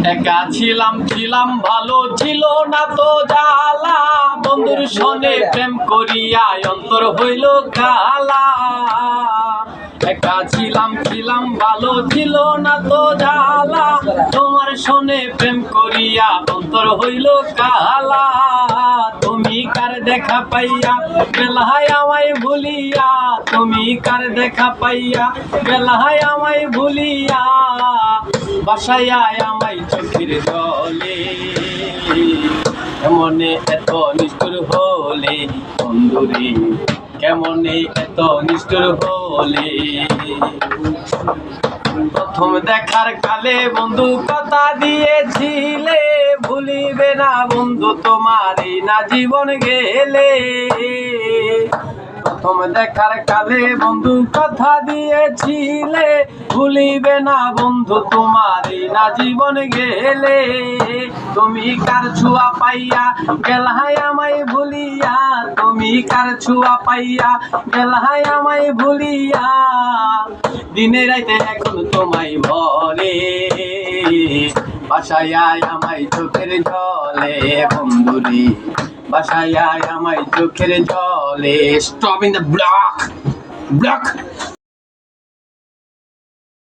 একা ছিলাম ভালো ছিল না তো জ্বালা, বন্ধুর সনে প্রেম করিয়া অন্তর হইল কালা। একা ছিলাম ভালো ছিল না তো জ্বালা, তোমার সনে প্রেম করিয়া অন্তর হইল কালা। তুমি কার দেখা পাইয়া বেলায় আমায় ভুলিয়া, তুমি কার দেখা পাইয়া বেলায় আমায় ভুলিয়া, বাসায় আমায় চোখের জলে। কেমনে এত নিষ্ঠুর হলে বন্ধুরে, কেমনে এত নিষ্ঠুর হলে। প্রথম দেখার কালে বন্ধু কথা দিয়েছিলে, ভুলিবে না বন্ধু তোমারই না জীবন গেলে। প্রথম দেখার কালে বন্ধু কথা দিয়েছিলে, ভুলিবে না বন্ধু তোমারই না জীবন গেলে। তুমি কার ছোঁয়া পাইয়া গেলায় আমায় ভুলিয়া, তুমি কার ছোঁয়া পাইয়া গেলায় আমায় ভুলিয়া, দিনে রাইতে এখন তোমায় বলে, বাসায় আমায় চোখের জলে বন্ধুরে, বাসায় আমায় চোখের জলে। Stop in the block.